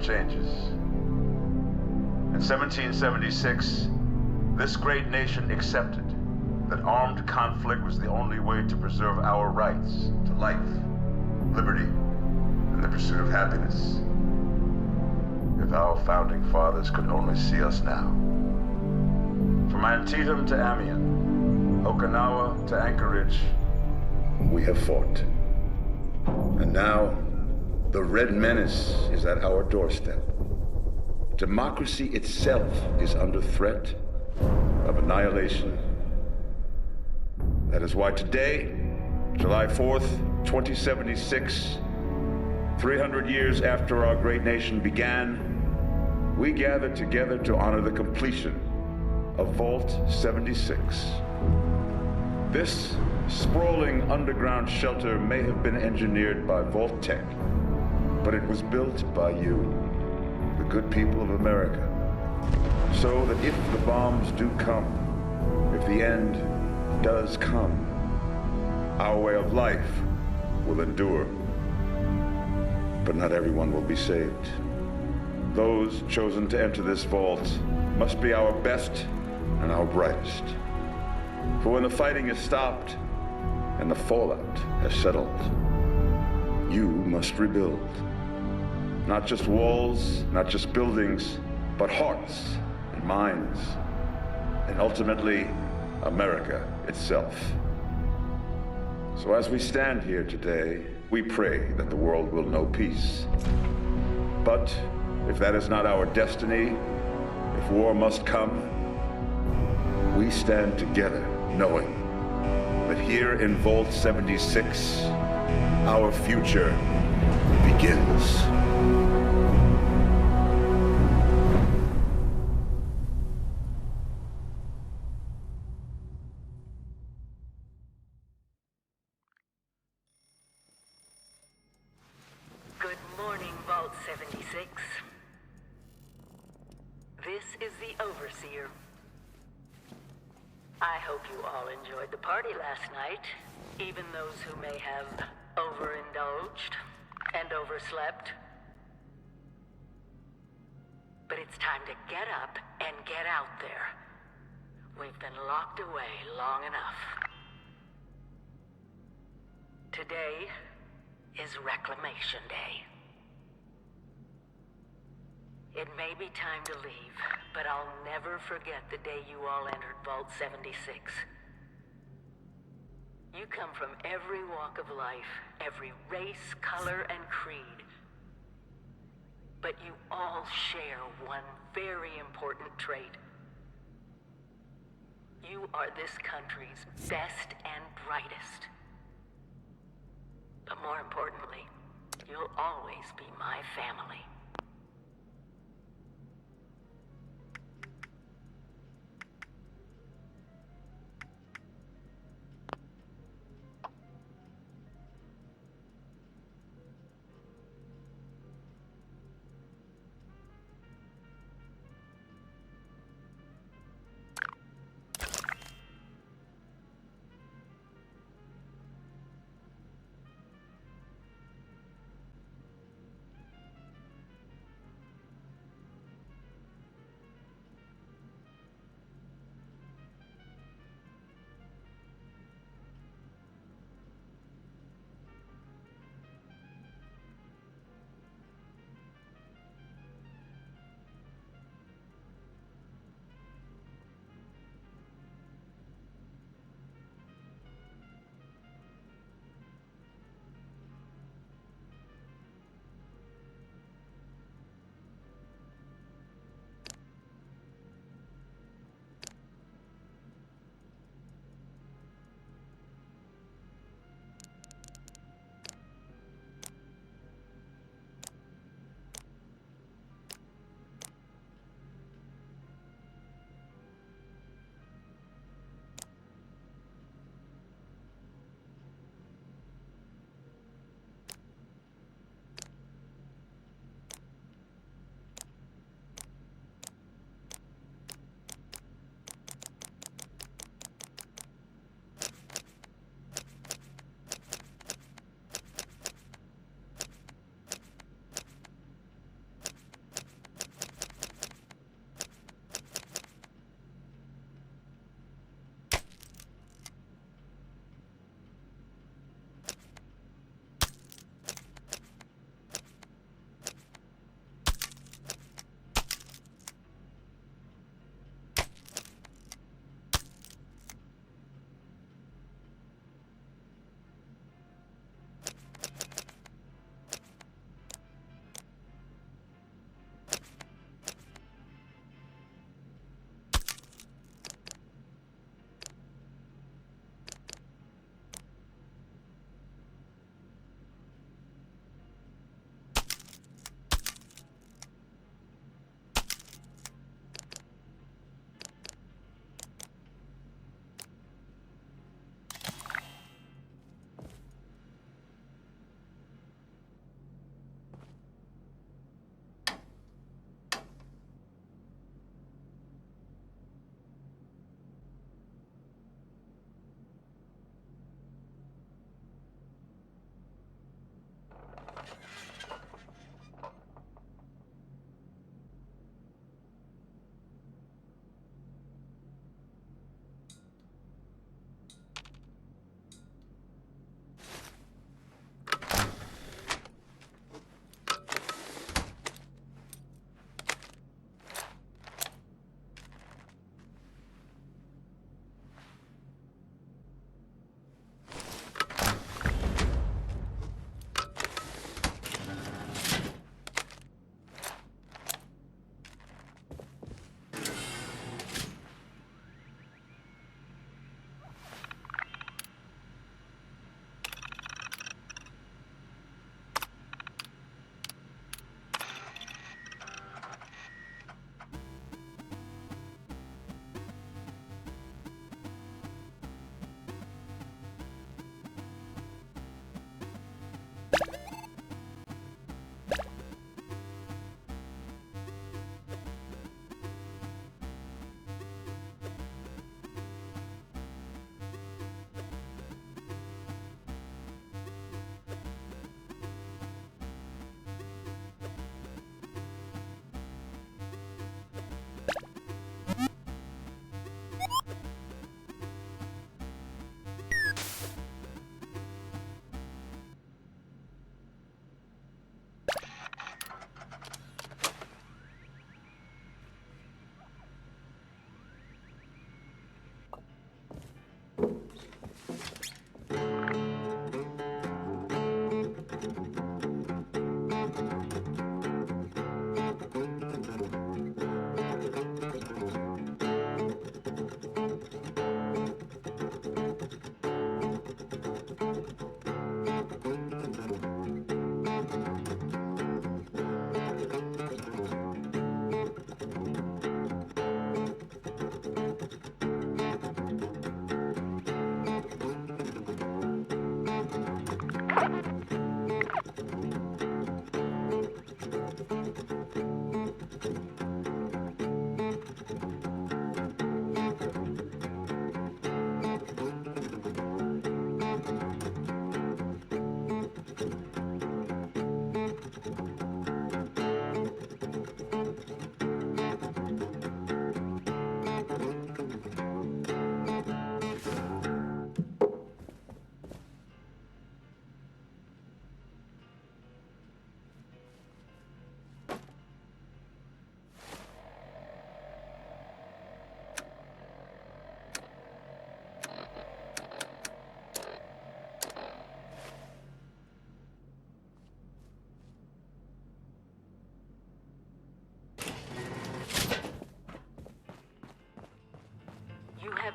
changes. In 1776, this great nation accepted that armed conflict was the only way to preserve our rights to life, liberty, and the pursuit of happiness. If our founding fathers could only see us now. From Antietam to Amiens, Okinawa to Anchorage, we have fought. And now, the Red Menace is at our doorstep. Democracy itself is under threat of annihilation. That is why today, July 4th, 2076, 300 years after our great nation began, we gather together to honor the completion of Vault 76. This sprawling underground shelter may have been engineered by Vault Tech, but it was built by you, the good people of America, so that if the bombs do come, if the end does come, our way of life will endure. But not everyone will be saved. Those chosen to enter this vault must be our best and our brightest. For when the fighting is stopped and the fallout has settled, you must rebuild. Not just walls, not just buildings, but hearts and minds, and ultimately, America itself. So as we stand here today, we pray that the world will know peace. But if that is not our destiny, if war must come, we stand together knowing that here in Vault 76, our future begins. Good morning, Vault 76. This is the Overseer. I hope you all enjoyed the party last night, even those who may have overindulged and overslept. But it's time to get up and get out there. We've been locked away long enough. Today is Reclamation Day. It may be time to leave, but I'll never forget the day you all entered Vault 76. You come from every walk of life, every race, color, and creed. But you all share one very important trait. You are this country's best and brightest. But more importantly, you'll always be my family.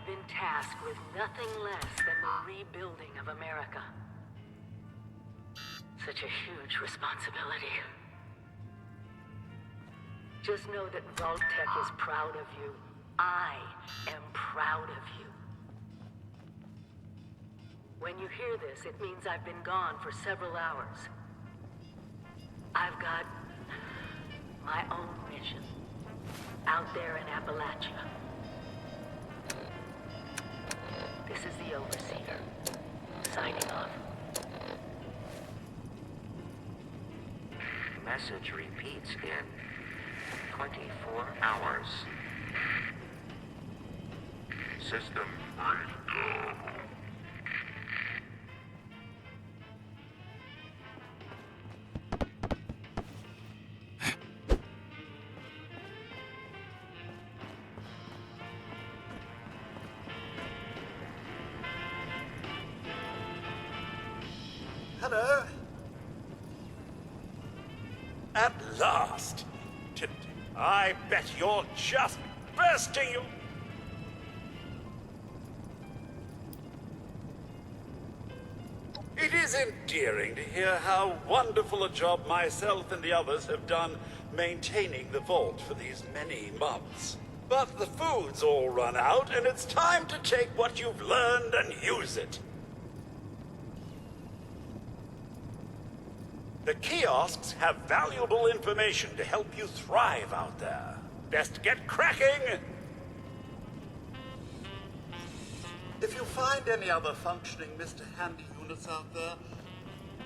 been tasked with nothing less than the rebuilding of America. Such a huge responsibility. Just know that Vault-Tec is proud of you. I am proud of you. When you hear this, it means I've been gone for several hours. I've got my own mission out there in Appalachia. This is the Overseer, signing off. Message repeats in 24 hours. System breakdown. Hello? At last! I bet you're just bursting your... It is endearing to hear how wonderful a job myself and the others have done maintaining the vault for these many months. But the food's all run out, and it's time to take what you've learned and use it. The kiosks have valuable information to help you thrive out there. Best get cracking! If you find any other functioning Mr. Handy units out there,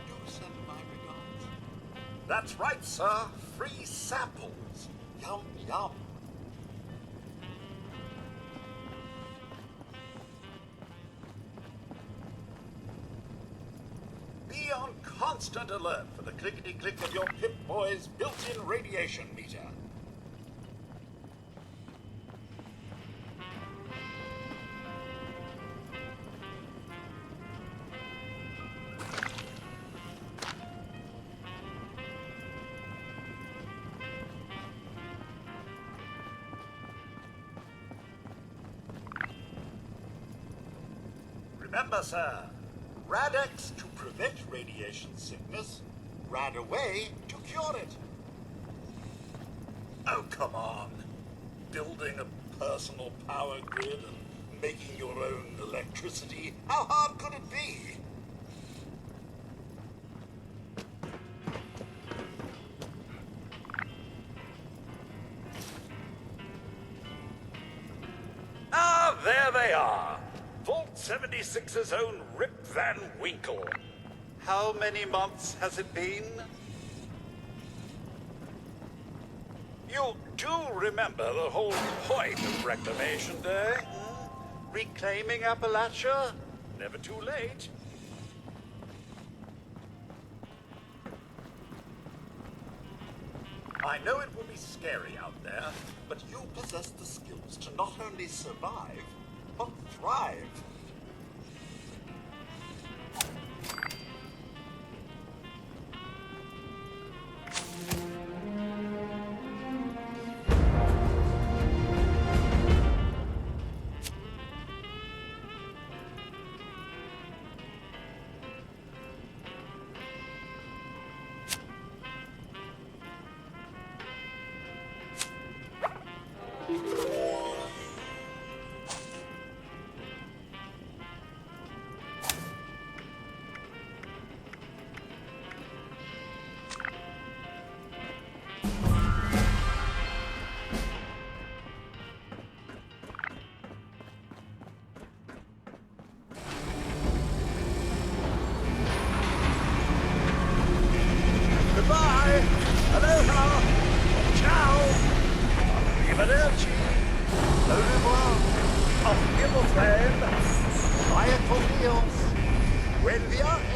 do send my regards. That's right, sir. Free samples. Yum, yum. Be on constant alert for the clickety-click of your Pip-Boy's built-in radiation meter. Remember, sir, Rad-X to prevent radiation sickness, Rad-Away to cure it. Oh, come on. Building a personal power grid and making your own electricity, how hard could it be? Ah, there they are. Vault 76's own Rip Van Winkle. How many months has it been? You do remember the whole point of Reclamation Day? Reclaiming Appalachia? Never too late. I know it will be scary out there, but you possess the skills to not only survive, but thrive. Goodbye! Aloha! Ciao! Arrivederci! Au revoir! Auf Wiedersehen! Vaya con Dios! Buen viaje!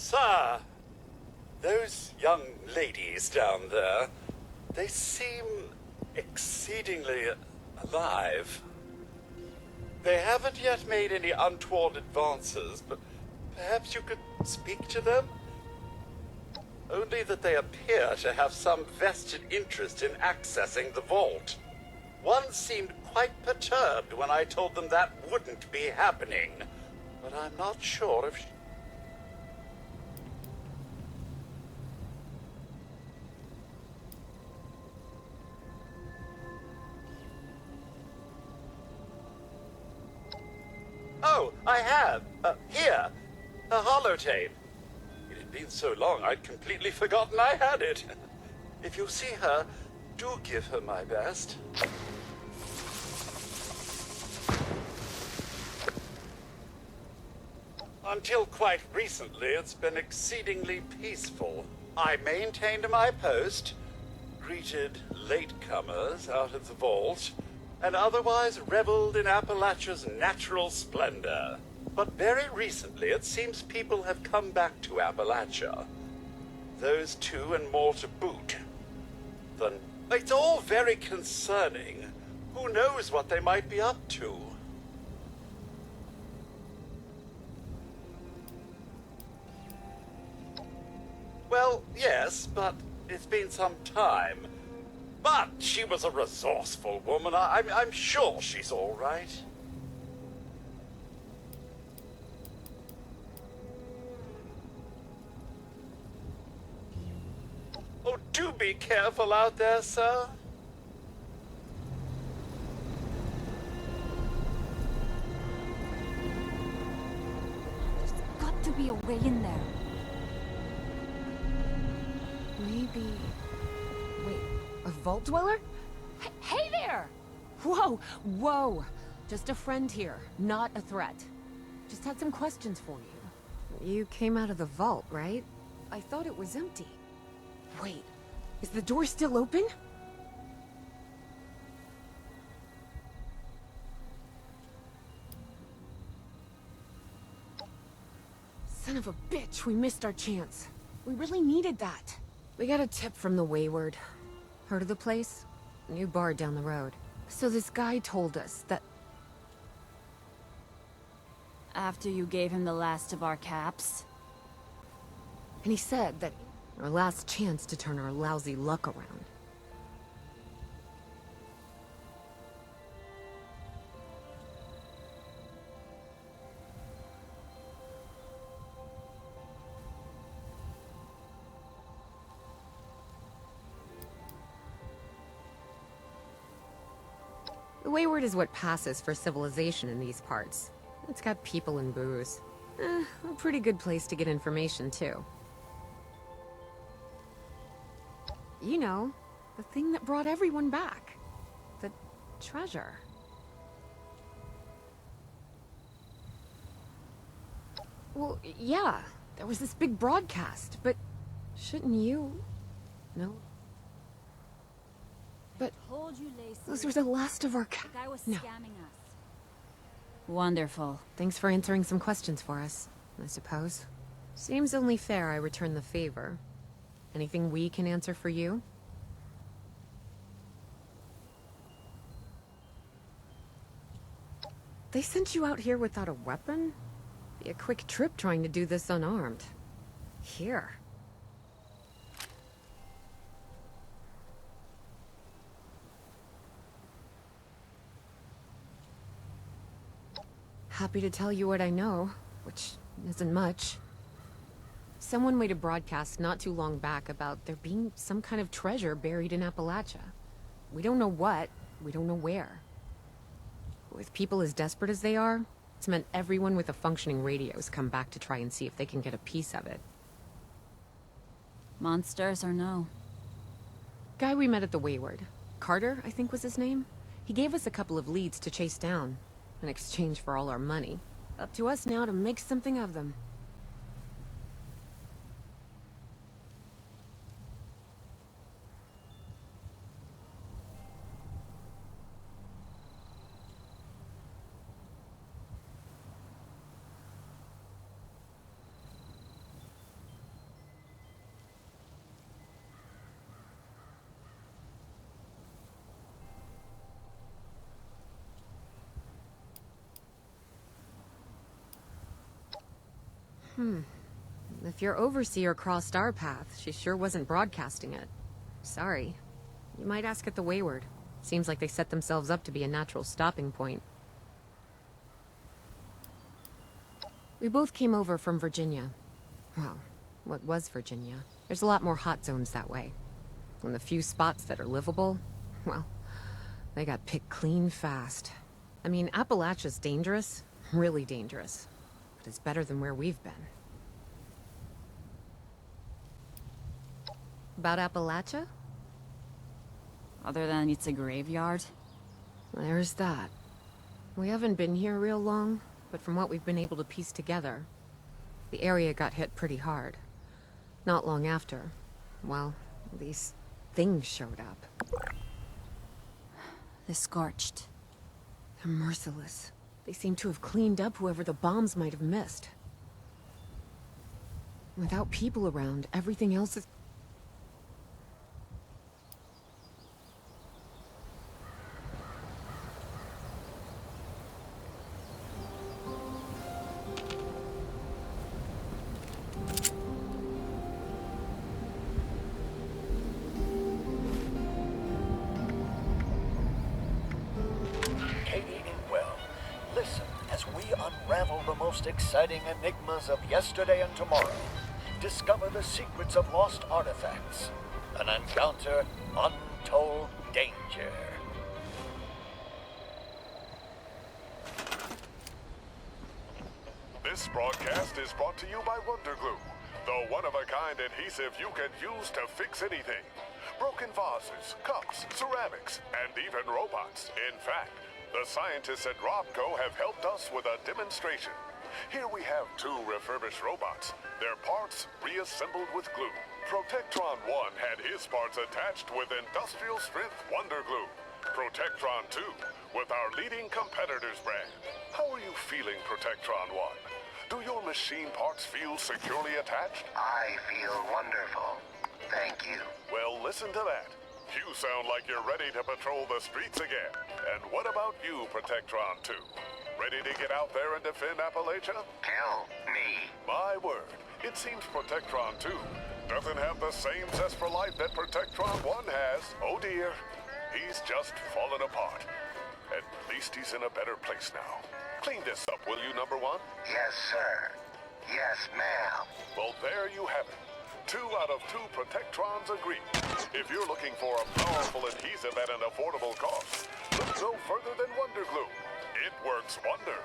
Sir, those young ladies down there, they seem exceedingly alive. They haven't yet made any untoward advances, but perhaps you could speak to them? Only that they appear to have some vested interest in accessing the vault. One seemed quite perturbed when I told them that wouldn't be happening, but I'm not sure if... Oh, I have. Here. A holotape. It had been so long I'd completely forgotten I had it. If you see her, do give her my best. Until quite recently, it's been exceedingly peaceful. I maintained my post, greeted latecomers out of the vault, and otherwise reveled in Appalachia's natural splendor. But very recently, it seems people have come back to Appalachia. Those two and more to boot. Then it's all very concerning. Who knows what they might be up to? Well, yes, but it's been some time. But she was a resourceful woman. I'm sure she's all right. Oh, do be careful out there, sir. There's got to be a way in there. Maybe... Wait, a vault dweller? Hey there! Whoa, whoa! Just a friend here, not a threat. Just had some questions for you. You came out of the vault, right? I thought it was empty. Wait, is the door still open? Son of a bitch, we missed our chance. We really needed that. We got a tip from the Wayward. Heard of the place? New bar down the road. So this guy told us that... After you gave him the last of our caps? And he said that our last chance to turn our lousy luck around. The Wayward is what passes for civilization in these parts. It's got people and booze. A pretty good place to get information, too. You know, the thing that brought everyone back. The treasure. Well, yeah, there was this big broadcast, but shouldn't you... No? But Told you, Lacey. those were the last of our The guy was No. scamming us. Wonderful. Thanks for answering some questions for us, I suppose. Seems only fair I return the favor. Anything we can answer for you? They sent you out here without a weapon? Be a quick trip trying to do this unarmed. Here. Happy to tell you what I know, which isn't much. Someone made a broadcast not too long back about there being some kind of treasure buried in Appalachia. We don't know what, we don't know where. With people as desperate as they are, it's meant everyone with a functioning radio's come back to try and see if they can get a piece of it. Monsters or no? Guy we met at the Wayward. Carter, I think was his name. He gave us a couple of leads to chase down, in exchange for all our money. Up to us now to make something of them. If your overseer crossed our path, she sure wasn't broadcasting it. Sorry. You might ask at the Wayward. Seems like they set themselves up to be a natural stopping point. We both came over from Virginia. Well, what was Virginia? There's a lot more hot zones that way. And the few spots that are livable, well, they got picked clean fast. I mean, Appalachia's dangerous, really dangerous. But it's better than where we've been. About Appalachia? Other than it's a graveyard? There's that. We haven't been here real long, but from what we've been able to piece together, the area got hit pretty hard. Not long after, well, these things showed up. The Scorched. They're merciless. They seem to have cleaned up whoever the bombs might have missed. Without people around, everything else is... Exciting enigmas of yesterday and tomorrow. Discover the secrets of lost artifacts. An encounter untold danger. This broadcast is brought to you by Wonder Glue, the one-of-a-kind adhesive you can use to fix anything. Broken vases, cups, ceramics, and even robots. In fact, the scientists at Robco have helped us with a demonstration. Here we have 2 refurbished robots, their parts reassembled with glue. Protectron 1 had his parts attached with industrial-strength Wonder Glue. Protectron 2 with our leading competitor's brand. How are you feeling, Protectron 1? Do your machine parts feel securely attached? I feel wonderful. Thank you. Well, listen to that. You sound like you're ready to patrol the streets again. And what about you, Protectron 2? Ready to get out there and defend Appalachia? Kill me. My word, it seems Protectron 2 doesn't have the same zest for life that Protectron 1 has. Oh dear, he's just fallen apart. At least he's in a better place now. Clean this up, will you, number 1? Yes, sir. Yes, ma'am. Well, there you have it. 2 out of 2 Protectrons agree. If you're looking for a powerful adhesive at an affordable cost, look no further than Wonder Glue. It works wonders.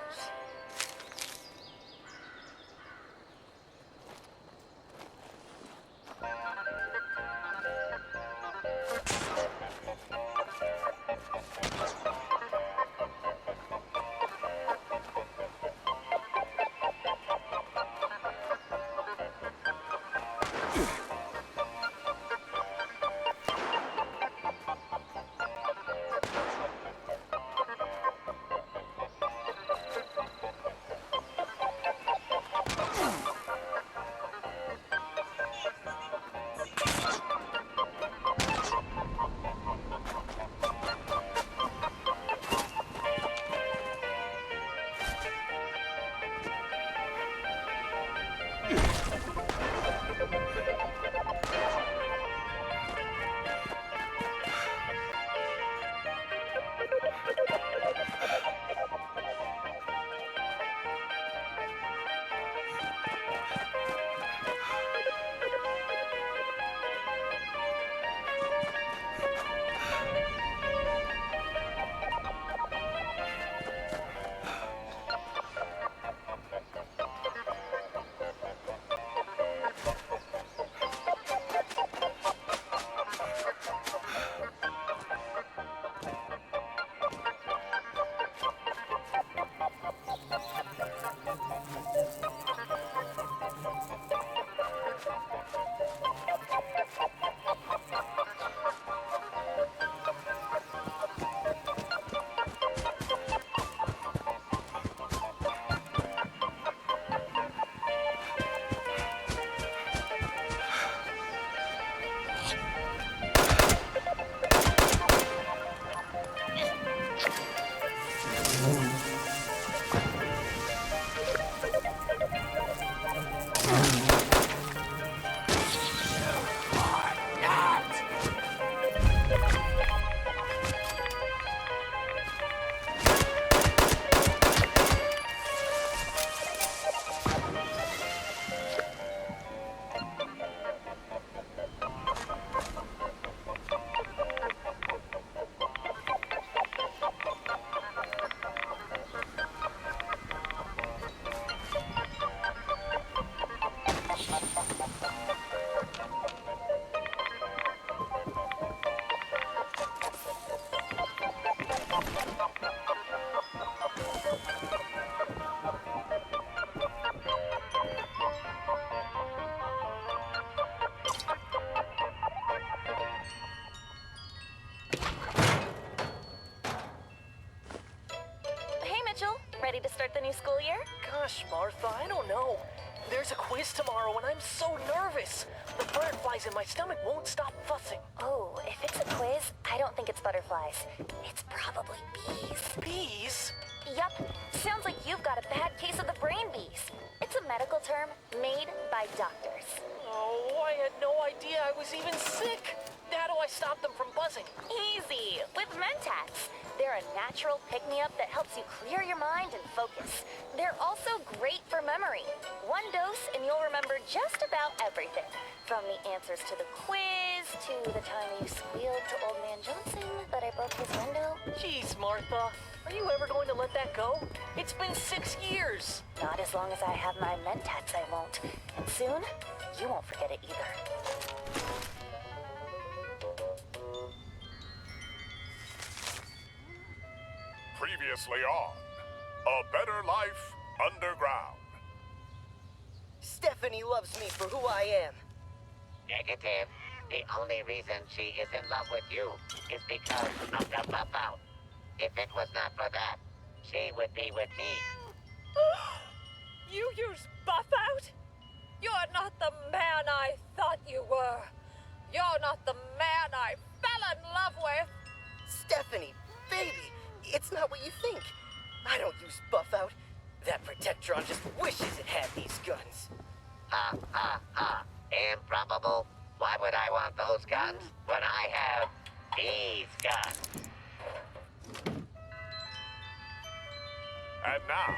start the new school year? Gosh, Martha, I don't know. There's a quiz tomorrow and I'm so nervous. The butterflies in my stomach won't stop fussing. Oh, if it's a quiz, I don't think it's butterflies. It's probably bees. Bees? Yup. Sounds like you've got a bad case of the brain bees. It's a medical term made by doctors. Oh, I had no idea I was even sick. How do I stop them from buzzing? Easy, with Mentats. They're a natural pick-me-up that helps you clear your mind and focus. They're also great for memory. One dose and you'll remember just about everything. From the answers to the quiz, to the time you squealed to Old Man Johnson that I broke his window. Jeez, Martha. Are you ever going to let that go? It's been 6 years. Not as long as I have my Mentats, I won't. And soon, you won't forget it either. Previously on A Better Life Underground. Stephanie loves me for who I am. Negative. The only reason she is in love with you is because of the buff out. If it was not for that, she would be with me. You use buff out? You're not the man I thought you were. You're not the man I fell in love with. Stephanie, baby, it's not what you think. I don't use buff out. That Protectron just wishes it had these guns. Ha ha ha. Improbable. Why would I want those guns when I have these guns? And now,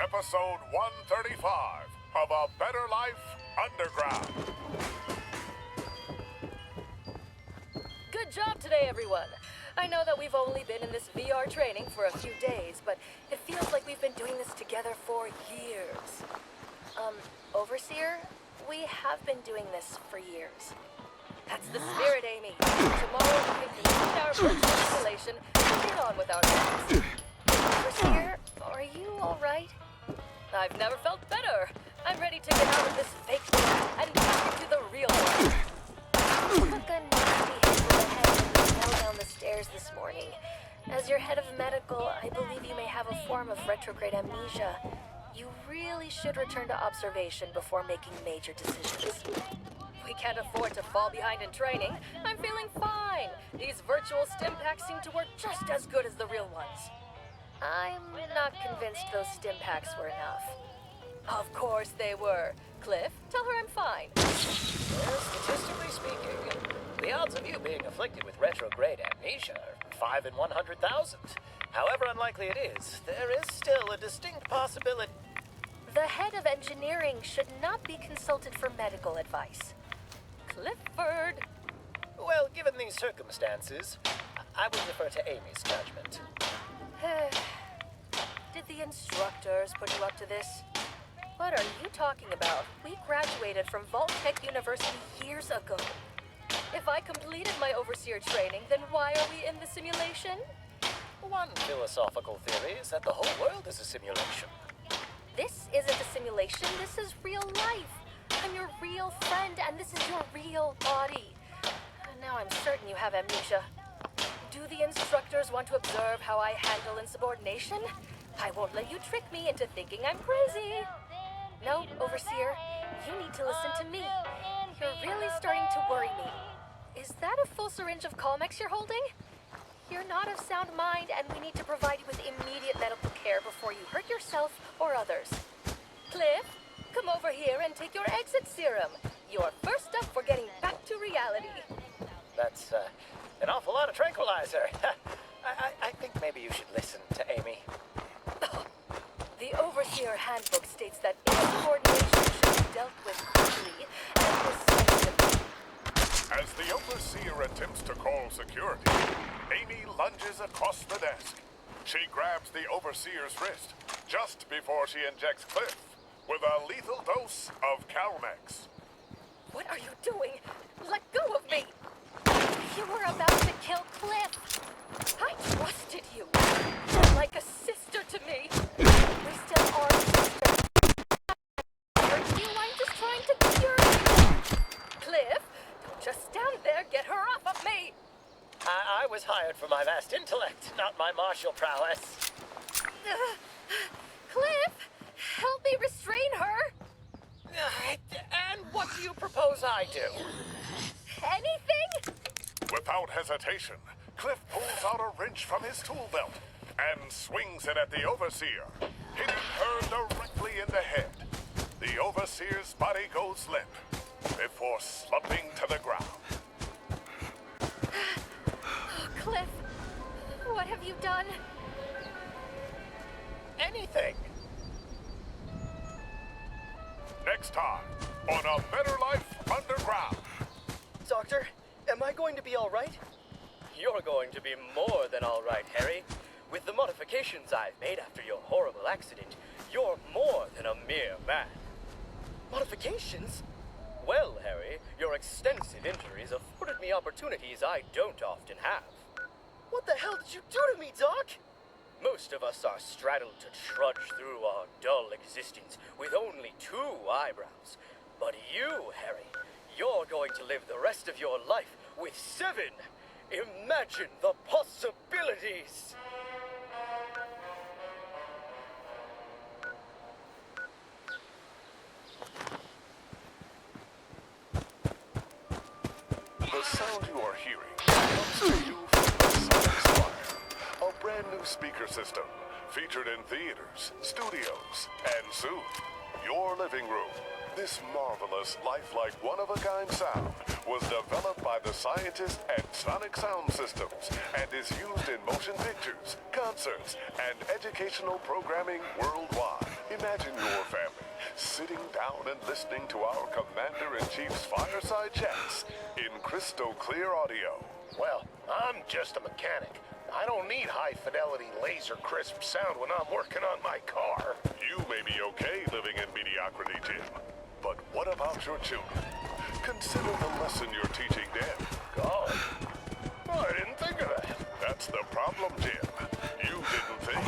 episode 135 of A Better Life Underground. Good job today, everyone. I know that we've only been in this VR training for a few days, but it feels like we've been doing this together for years. Overseer, we have been doing this for years. That's the spirit, Amy. Tomorrow we can use our virtual simulation to get on with our lives. Overseer, are you alright? I've never felt better. I'm ready to get out of this fake life and back into the real one. Look, I'm nasty hit with the head when you fell down the stairs this morning. As your head of medical, I believe you may have a form of retrograde amnesia. You really should return to observation before making major decisions. We can't afford to fall behind in training. I'm feeling fine. These virtual stim packs seem to work just as good as the real ones. I'm not convinced those stim packs were enough. Of course they were. Cliff, tell her I'm fine. Well, statistically speaking, the odds of you being afflicted with retrograde amnesia are 5 in 100,000. However unlikely it is, there is still a distinct possibility. The head of engineering should not be consulted for medical advice. Clifford! Well, given these circumstances, I would defer to Amy's judgment. Did the instructors put you up to this? What are you talking about? We graduated from Vault-Tec University years ago. If I completed my overseer training, then why are we in the simulation? One philosophical theory is that the whole world is a simulation. This isn't a simulation, this is real life. I'm your real friend, and this is your real body. Now I'm certain you have amnesia. Do the instructors want to observe how I handle insubordination? I won't let you trick me into thinking I'm crazy. No, Overseer, you need to listen to me. You're really starting to worry me. Is that a full syringe of Calmex you're holding? You're not of sound mind, and we need to provide you with immediate medical care before you hurt yourself or others. Cliff, come over here and take your exit serum. You're first up for getting back to reality. That's an awful lot of tranquilizer. I think maybe you should listen to Amy. The Overseer Handbook states that insubordination should be dealt with quickly and decisively. As the Overseer attempts to call security, Amy lunges across the desk. She grabs the Overseer's wrist just before she injects Cliff with a lethal dose of Calmex. What are you doing? Let go of me! You were about to kill Cliff! I trusted you! You're like a sister to me! We still are sisters. Hurt you, I'm just trying to cure you! Cliff, don't just stand there, get her off of me! I was hired for my vast intellect, not my martial prowess. Cliff! Help me restrain her! And what do you propose I do? Anything? Without hesitation, Cliff pulls out a wrench from his tool belt and swings it at the Overseer, hitting her directly in the head. The Overseer's body goes limp before slumping to the ground. Oh, Cliff, what have you done? Anything. Next time on A Better Life Underground. Doctor, am I going to be all right? You're going to be more than all right, Harry. With the modifications I've made after your horrible accident, you're more than a mere man. Modifications? Well, Harry, your extensive injuries afforded me opportunities I don't often have. What the hell did you do to me, Doc? Most of us are straddled to trudge through our dull existence with only 2 eyebrows. But you, Harry, you're going to live the rest of your life with 7. Imagine the possibilities! The sound you are hearing comes to you from the Sonic Squire, a brand new speaker system featured in theaters, studios, and soon, your living room. This marvelous, lifelike, one-of-a-kind sound was developed by the scientists at Sonic Sound Systems and is used in motion pictures, concerts, and educational programming worldwide. Imagine your family sitting down and listening to our Commander-in-Chief's fireside chats in crystal clear audio. Well, I'm just a mechanic. I don't need high-fidelity, laser-crisp sound when I'm working on my car. You may be okay living in mediocrity, Jim. But what about your children? Consider the lesson you're teaching them. God, I didn't think of that. That's the problem, Jim. You didn't think.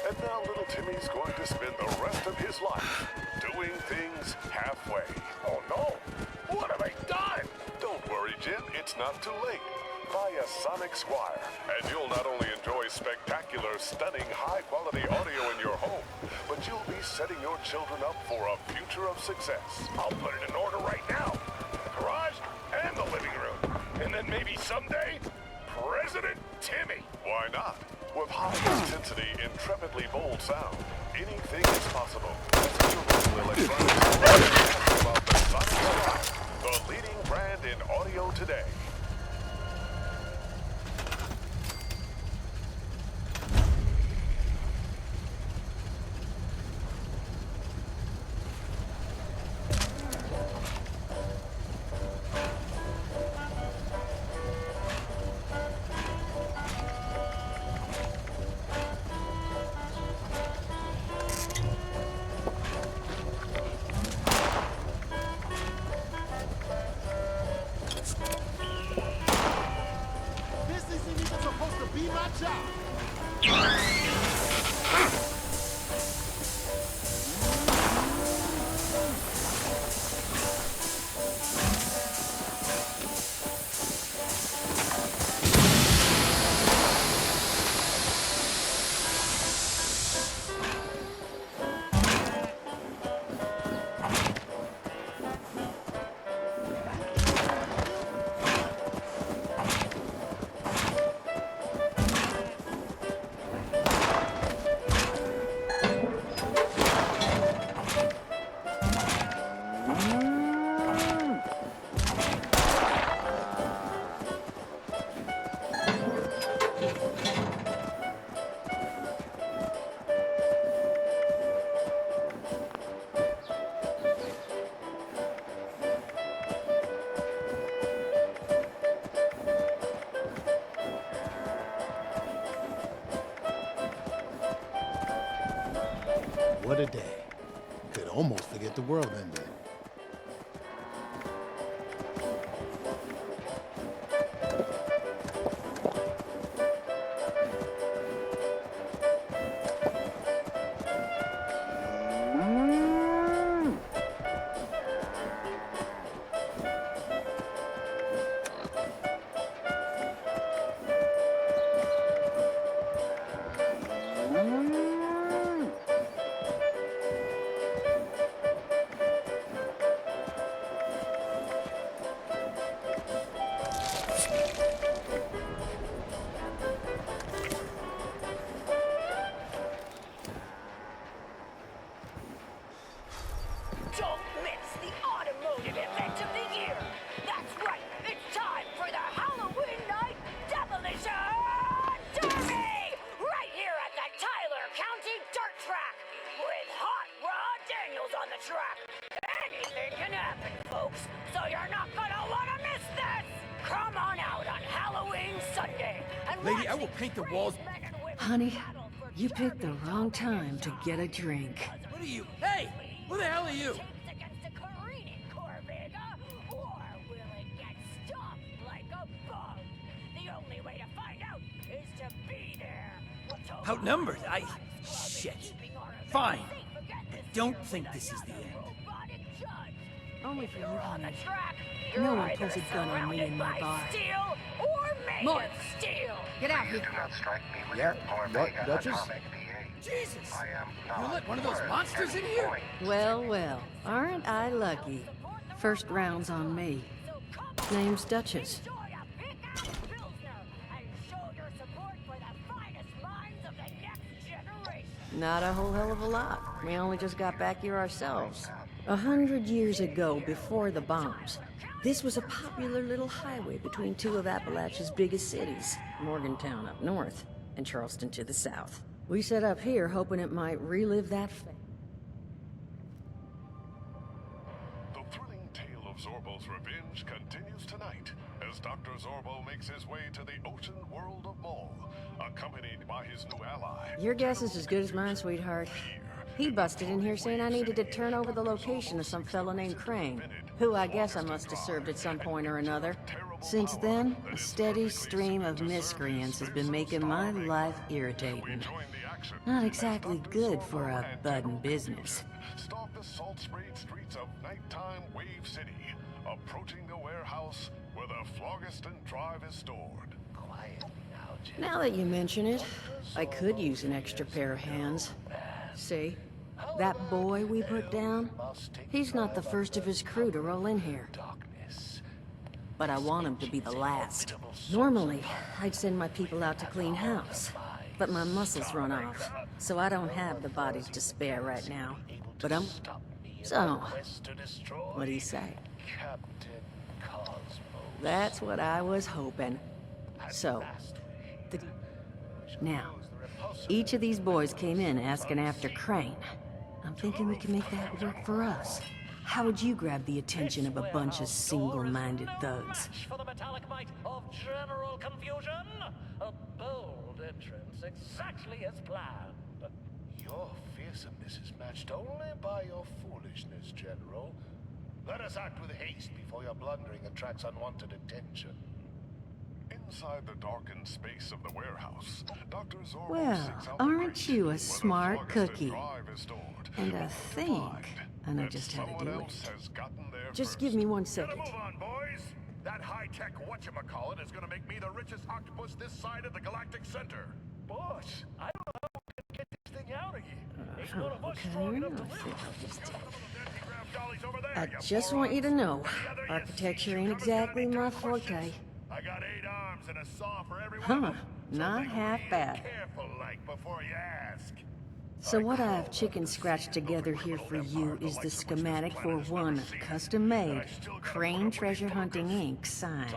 And now little Timmy's going to spend the rest of his life doing things halfway. Oh, no. What have I done? Don't worry, Jim. It's not too late. Buy a Sonic Squire, and you'll not only enjoy spectacular, stunning, high-quality audio in your home, but you'll be setting your children up for a future of success. I'll put it in order right now. The garage and the living room. And then maybe someday, President Timmy. Why not? With high-intensity, intrepidly bold sound, anything is possible. Visit your local electronics store and ask about the Sonic Squire, the leading brand in audio today. What a day. Could almost forget the world ended. Lady, I will paint the walls. Honey, you picked the wrong time to get a drink. What are you? Hey! Who the hell are you? Outnumbered? Shit. Fine. But don't think this is the end. Only for you, honey. No one pulls a gun on me in my bar. Mort! Get out here! Yeah? What, Duchess? Jesus! You let one of those monsters in here? Well, well, aren't I lucky? First round's on me. Name's Duchess. Not a whole hell of a lot. We only just got back here ourselves. 100 years ago, before the bombs, this was a popular little highway between two of Appalachia's biggest cities, Morgantown up north, and Charleston to the south. We set up here hoping it might relive that fate. The thrilling tale of Zorbo's revenge continues tonight as Dr. Zorbo makes his way to the ocean world of Maul, accompanied by his new ally. Your guess is as good as mine, sweetheart. He busted in here saying I needed to turn over the location of some fellow named Crane, who I guess I must have served at some point or another. Since then, a steady stream of miscreants has been making my life irritating. Not exactly good for a budding business. Stalk the salt-sprayed streets of nighttime Wave City, approaching the warehouse where the Phlogiston Drive is stored. Quiet now, Jim. Now that you mention it, I could use an extra pair of hands. See? That boy we put down? He's not the first of his crew to roll in here. But I want him to be the last. Normally, I'd send my people out to clean house. But my muscles run off, so I don't have the bodies to spare right now. But So, what do you say? That's what I was hoping. So, now, each of these boys came in asking after Crane. I'm thinking we can make that work for us. How would you grab the attention of a bunch of single-minded thugs? For the metallic might of general confusion, a bold entrance exactly as planned. Your fearsomeness is matched only by your foolishness, General. Let us act with haste before your blundering attracts unwanted attention. Inside the darkened space of the warehouse, Dr. Zorbo Well, sits out the aren't crates you where a the smart Phlogiston cookie? Drive is stored. And I think I know just how to do it. Just give me 1 second. Move on, boys. That high-tech whatchamacallit is gonna make me the richest octopus this side of the galactic center. Boss, I don't know how we can get this thing out of here. Ain't none of us Okay, strong enough to I think live. I'll just I just want you to know, architecture ain't exactly my forte. I got 8 arms and a saw for every one Huh, of them. So not think half real bad. Careful, like, before you ask. So what I've chicken scratched together here for you is the schematic for one custom-made Crane Treasure Hunting Inc. sign.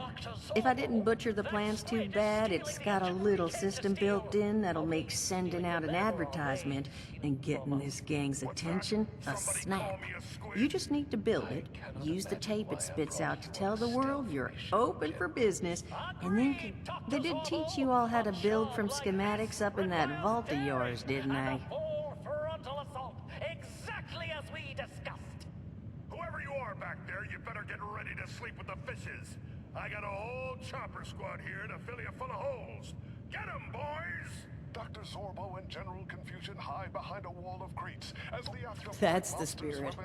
If I didn't butcher the plans too bad, it's got a little system built in that'll make sending out an advertisement and getting this gang's attention a snap. You just need to build it, use the tape it spits out to tell the world you're open for business, and then they did teach you all how to build from schematics up in that vault of yours, didn't they? Frontal assault, exactly as we discussed. Whoever you are back there, you better get ready to sleep with the fishes. I got a whole chopper squad here to fill you full of holes. Get 'em, boys! Dr. Zorbo and General Confusion hide behind a wall of crates as the after That's the spirit.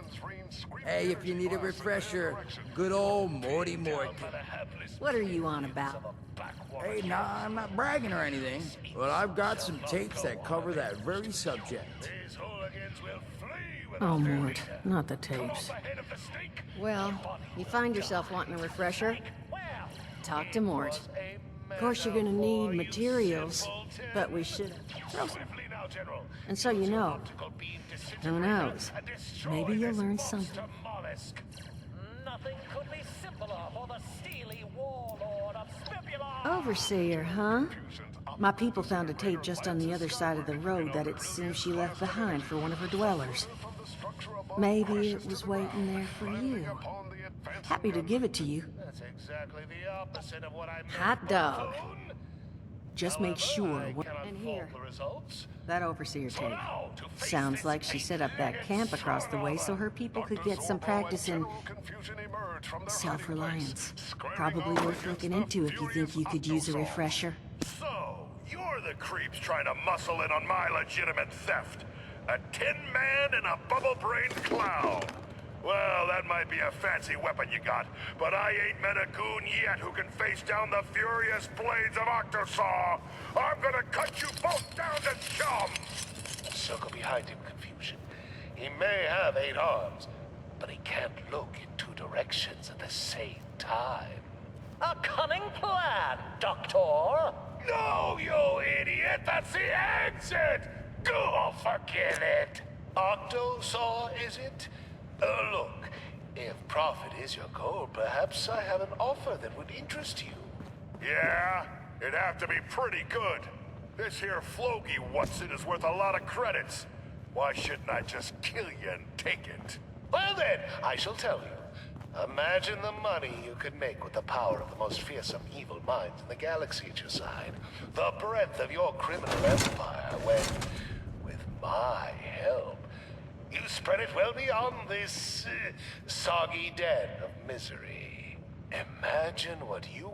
Hey, if you need a refresher, good old Morty Morgan. What are you on about? Hey, nah, I'm not bragging or anything, but I've got some tapes that cover that very subject. Oh, Mort, not the tapes. Well, you find yourself wanting a refresher? Talk to Mort. Of course, you're gonna need materials, but we should throw some. And so you know, who knows? Maybe you'll learn something. Nothing could be simpler for the steely warlord of Spibula. Overseer, huh? My people found a tape just on the other side of the road that it seems she left behind for one of her dwellers. Maybe it was waiting there for you. Happy to give it to you. That's exactly the opposite of what I meant. Hot dog. Just make sure. And here. The results. That overseer tape. Sounds like she set up that camp across the way so her people could get some practice in self-reliance. Probably worth looking into if you think you could use a refresher. So, you're the creeps trying to muscle in on my legitimate theft. A tin man and a bubble-brained clown. Well, that might be a fancy weapon you got, but I ain't met a goon yet who can face down the furious blades of Octosaw. I'm gonna cut you both down to chum! Circle behind him, Confusion. He may have 8 arms, but he can't look in 2 directions at the same time. A cunning plan, Doctor! No, you idiot! That's the exit! Go forget it! Octosaw, is it? Look, if profit is your goal, perhaps I have an offer that would interest you. Yeah? It'd have to be pretty good. This here Floki Watson is worth a lot of credits. Why shouldn't I just kill you and take it? Well then, I shall tell you. Imagine the money you could make with the power of the most fearsome evil minds in the galaxy at your side. The breadth of your criminal empire when, with my help, you spread it well beyond this soggy den of misery. Imagine what you